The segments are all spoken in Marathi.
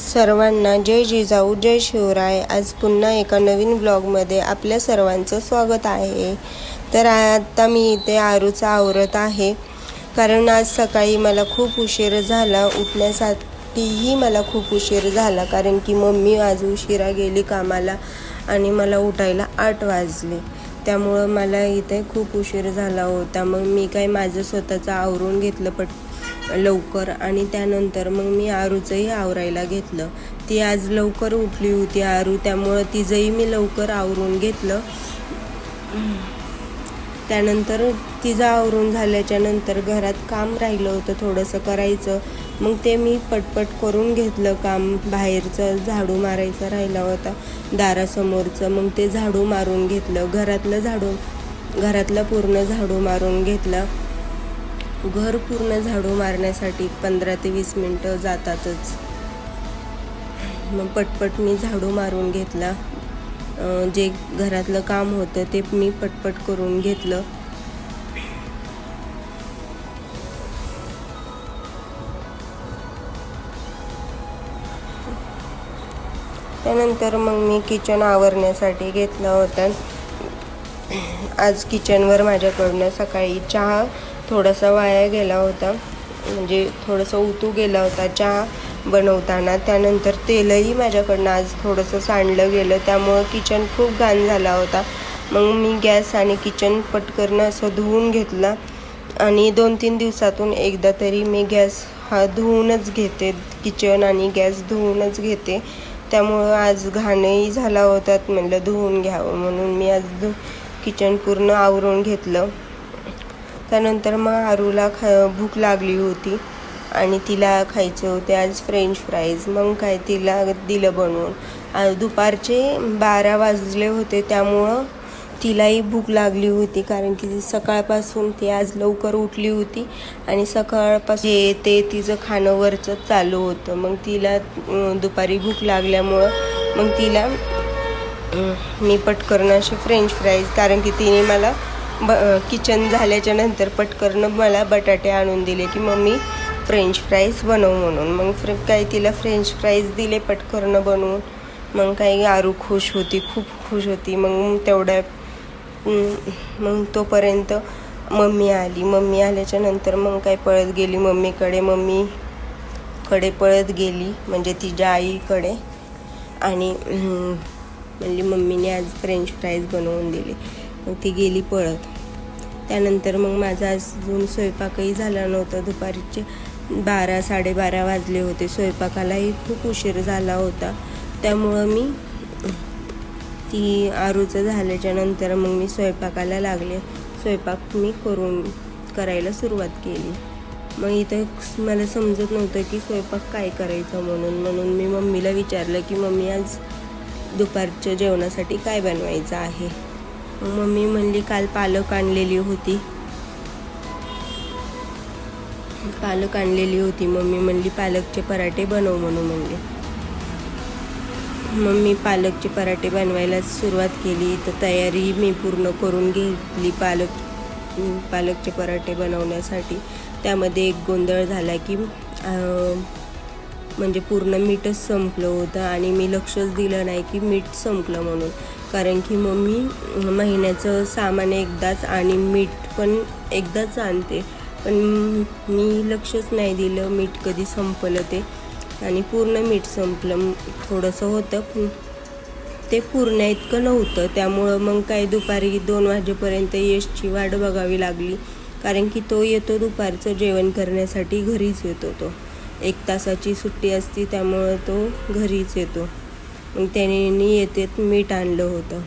सर्वांना जय जिजाऊ जय शिवराय। आज पुन्हा एका नवीन ब्लॉगमध्ये आपल्या सर्वांचं स्वागत आहे। तर आता मी इथे आरूचं आवरत आहे, कारण आज सकाळी मला खूप उशीर झाला, उठण्यासाठीही मला खूप उशीर झाला, कारण की मम्मी आज उशिरा गेली कामाला आणि मला उठायला 8 वाजले। त्यामुळं मला इथे खूप उशीर झाला होता। मग मी काय माझं स्वतःचं आवरून घेतलं लवकर, आणि त्यानंतर मग मी आरूचंही आवरायला घेतलं। ती आज लवकर उठली होती आरू, त्यामुळं तिचंही मी लवकर आवरून घेतलं। त्यानंतर तिचं आवरून झाल्याच्या नंतर घरात काम राहिलं होतं थोडंसं करायचं, मग ते मी पटपट करून घेतलं काम। बाहेरचं झाडू मारायचं राहिला होता दारासमोरचं, मग ते झाडू मारून घेतलं। घरातलं पूर्ण झाडू मारून घेतला। घर पूर्ण झाडू मारण्यासाठी 15 ते 20 मिनटं जातातच। मग पटपट मी झाडू मारून घेतला। जे घरातलं काम होतं ते मी पटपट करून घेतलं। त्यानंतर मग मी किचन आवरण्यासाठी घेतला होता। आज किचनवर माझ्याकडनं सकाळी चहा थोडासा वाया गेला होता, म्हणजे थोडंसं उतू गेला होता चहा बनवताना। त्यानंतर तेलही माझ्याकडनं आज थोडंसं सांडलं गेलं, त्यामुळं किचन खूप घाण झाला होता। मग मी गॅस आणि किचन पटकन असं धुवून घेतला, आणि 2-3 दिवसातून एकदा तरी मी गॅस हा धुवूनच घेते, किचन आणि गॅस धुवूनच घेते। त्यामुळं आज घाणही झाला होता, म्हणलं धुवून घ्यावं, म्हणून मी आज किचन पूर्ण आवरून घेतलं। त्यानंतर मग आरूला भूक लागली होती आणि तिला खायचे होते आज फ्रेंच फ्राईज। मग काय तिला दिलं बनवून। आज दुपारचे 12 वाजले होते, त्यामुळं तिलाही भूक लागली होती, कारण की सकाळपासून ती आज लवकर उठली होती आणि सकाळपासून ते तिचं खाणं वरचं चालू होतं। मग तिला दुपारी भूक लागल्यामुळं मग तिला मी पटकन असे फ्रेंच फ्राईज, कारण की तिने मला किचन झाल्याच्या नंतर पटकन मला बटाटे आणून दिले की मम्मी फ्रेंच फ्राईज बनव म्हणून। मग काही तिला फ्रेंच फ्राईज दिले पटकन बनवून। मग काही आरू खुश होती, खूप खुश होती। मग तोपर्यंत मम्मी आल्याच्या नंतर मग काय पळत गेली मम्मीकडे पळत गेली, म्हणजे तिच्या आईकडे, आणि म्हणली मम्मीने आज फ्रेंच फ्राईज बनवून दिले। मग ती गेली पळत। त्यानंतर मग माझा अजून स्वयंपाकही झाला नव्हता। दुपारीचे 12-12:30 वाजले होते। स्वयंपाकालाही खूप उशीर झाला होता, त्यामुळं मी ती आरूचं झाल्याच्या नंतर मग मी स्वयंपाकाला लागले। स्वयंपाक मी करायला सुरुवात केली। मग इथं मला समजत नव्हतं की स्वयंपाक काय करायचं, म्हणून मी मम्मीला विचारलं की मम्मी आज दुपारच्या जेवणासाठी काय बनवायचं आहे। मग मम्मी म्हणली काल पालक आणलेली होती मम्मी म्हणली पालकचे पराठे बनव म्हणली। मग मी पालकचे पराठे बनवायला सुरुवात केली। तर तयारी मी पूर्ण करून घेतली पालकचे पराठे बनवण्यासाठी। त्यामध्ये एक गोंधळ झाला की म्हणजे पूर्ण मीठच संपलं होतं, आणि मी लक्षच दिलं नाही की मीठ संपलं म्हणून, कारण की मम्मी महिन्याचं सामान एकदाच आणि मीठ पण एकदाच आणते, पण मी लक्षच नाही दिलं मीठ कधी संपलं ते, आणि पूर्ण मीठ संपलं। थोडंसं होतं पण ते पूर्ण इतकं नव्हतं। त्यामुळं मग काय दुपारी 2 वाजेपर्यंत यशची वाट बघावी लागली, कारण की तो येतो दुपारचं जेवण करण्यासाठी, घरीच येतो तो। 1 तासाची सुट्टी असती, त्यामुळं तो घरीच येतो। मग त्याने येते मीठ आणलं होतं।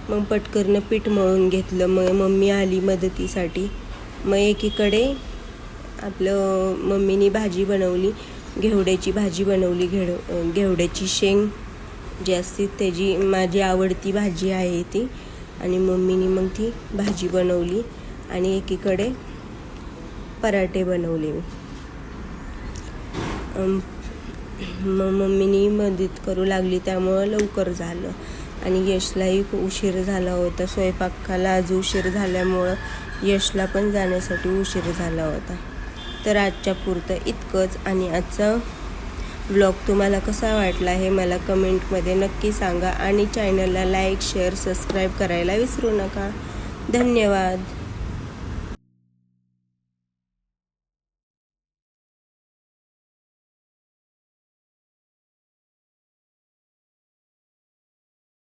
मग पटकन पीठ मळून घेतलं। मग मम्मी आली मदतीसाठी। मग एकीकडे आपलं मम्मीनी भाजी बनवली, घेवड्याची भाजी बनवली। घेवड्याची शेंग जी असते त्याची माझी आवडती भाजी आहे ती, आणि मम्मीनी मग ती भाजी बनवली, आणि एकीकडे पराठे बनवले। मग मम्मीनी मदत करू लागली, त्यामुळं लवकर झालं। आणि यशलाही उशीर झाला होता स्वयंपाकाला। आज उशीर झाल्यामुळं यशला पण जाण्यासाठी उशीर झाला होता। तर आजच्या पुरतं इतकंच, आणि आजचा व्लॉग तुम्हाला कसा वाटला हे मला कमेंटमध्ये नक्की सांगा आणि चॅनलला लाईक शेअर सबस्क्राईब करायला विसरू नका. धन्यवाद.